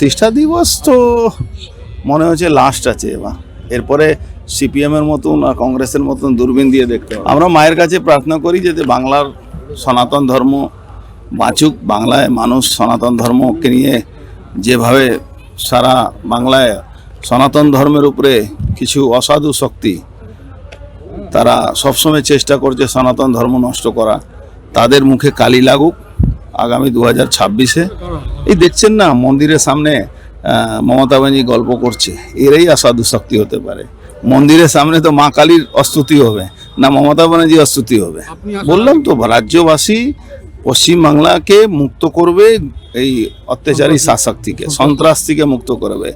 প্রতিষ্ঠা দিবস তো মনে হচ্ছে লাস্ট আছে এবার, এরপরে সিপিএমের মতন আর কংগ্রেসের মতন দূরবীন দিয়ে দেখতে হবে। আমরা মায়ের কাছে প্রার্থনা করি যাতে বাংলার সনাতন ধর্ম বাঁচুক, বাংলায় মানুষ সনাতন ধর্মকে নিয়ে যেভাবে সারা বাংলায় সনাতন ধর্মের উপরে কিছু অসাধু শক্তি তারা সবসময় চেষ্টা করছে সনাতন ধর্ম নষ্ট করা, তাদের মুখে কালি লাগুক আগামী 2026-এ। এই দেখছেন না মন্দিরের সামনে মমতা ব্যানার্জি গল্প করছে, এরাই অসাধু শক্তি হতে পারে। মন্দিরের সামনে তো মা কালীর অস্তুতি হবে না মমতা ব্যানার্জি অস্তুতি হবে? বললাম তো, রাজ্যবাসী পশ্চিমবাংলাকে মুক্ত করবে, এই অত্যাচারী শাসক থেকে, সন্ত্রাস থেকে মুক্ত করবে,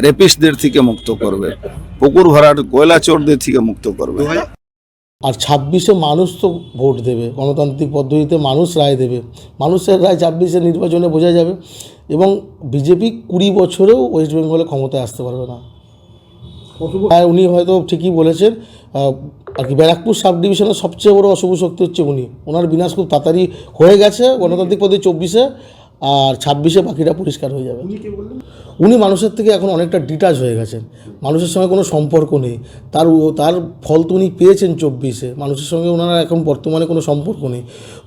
রেপিস্টদের থেকে মুক্ত করবে, পুকুর ভরাট কয়লা চোরদের থেকে মুক্ত করবে। আর 26-এ মানুষ তো ভোট দেবে, গণতান্ত্রিক পদ্ধতিতে মানুষ রায় দেবে, মানুষের রায় 26-এ নির্বাচনে বোঝা যাবে। এবং বিজেপি 20 বছরেও ওয়েস্ট বেঙ্গলে ক্ষমতায় আসতে পারবে না। হ্যাঁ, উনি হয়তো ঠিকই বলেছেন, আর কি ব্যারাকপুর সাব ডিভিশনের সবচেয়ে বড় অশুভ শক্তি হচ্ছে উনি। ওনার বিনাশ খুব তাড়াতাড়ি হয়ে গেছে গণতান্ত্রিক পদ্ধতি 24-এ, আর 26-এ বাকিটা পরিষ্কার হয়ে যাবে। উনি মানুষের থেকে এখন অনেকটা ডিটাচ হয়ে গেছেন, মানুষের সঙ্গে কোনো সম্পর্ক নেই। তার ফল তো উনি পেয়েছেন 24-এ, মানুষের সঙ্গে ওনারা এখন বর্তমানে কোনো সম্পর্ক নেই।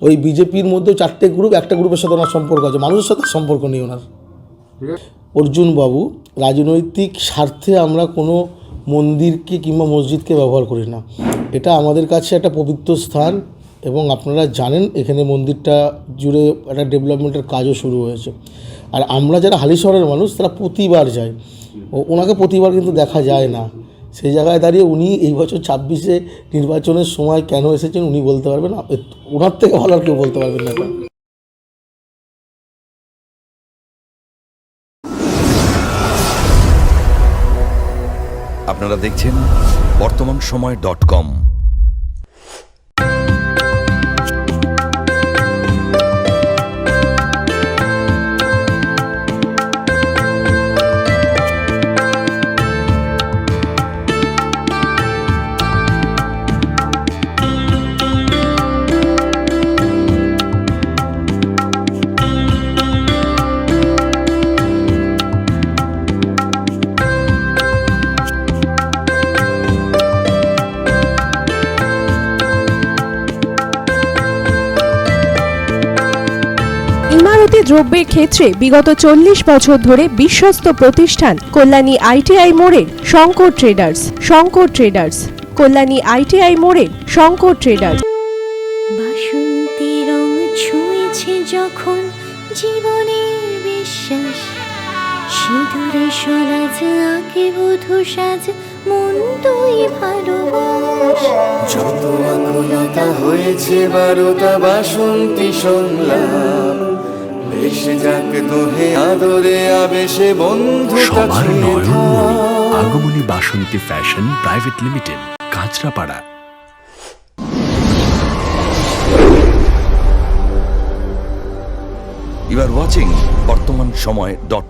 ওই বিজেপির মধ্যেও 4টে গ্রুপ, একটা গ্রুপের সাথে ওনার সম্পর্ক আছে, মানুষের সাথে সম্পর্ক নেই ওনার। অর্জুন বাবু, রাজনৈতিক স্বার্থে আমরা কোনো মন্দিরকে কিংবা মসজিদকে ব্যবহার করি না, এটা আমাদের কাছে একটা পবিত্র স্থান। এবং আপনারা জানেন এখানে মন্দিরটা জুড়ে একটা ডেভেলপমেন্টের কাজও শুরু হয়েছে। আর আমরা যারা হালিশহরের মানুষ তারা প্রতিবার যাই, ওনাকে প্রতিবার কিন্তু দেখা যায় না। সেই জায়গায় দাঁড়িয়ে উনি এই বছর 26-এ নির্বাচনের সময় কেন এসেছেন উনি বলতে পারবেন না, ওনার থেকে ভালো আর কেউ বলতে পারবেন না। আপনারা দেখছেন বর্তমানসময়.com। ইমারতি দ্রব্যের ক্ষেত্রে বিগত 40 বছর ধরে বিশ্বস্ত প্রতিষ্ঠান কল্যাণী আইটিআই মোড়ের Shankar traders. Shankar traders, Kalyani ITI মোড়ের শঙ্কর ট্রেডার্স। বাসন্তী রং ছুঁয়েছে যখন জীবনের বিশ্বাস, সিঁদুরে সরাজ আঁকে বধূ সাজ, মন তুই ভালোবাস। যত আকুলতা হয়েছে 12টা বাসন্তী সংলাপ, ভেসে যাক দোহে আদরে আবেশে বন্ধু সবার Nayanmoni Agamani Basanti fashion private limited, Kanchrapara. You are watching বর্তমানসময়.com।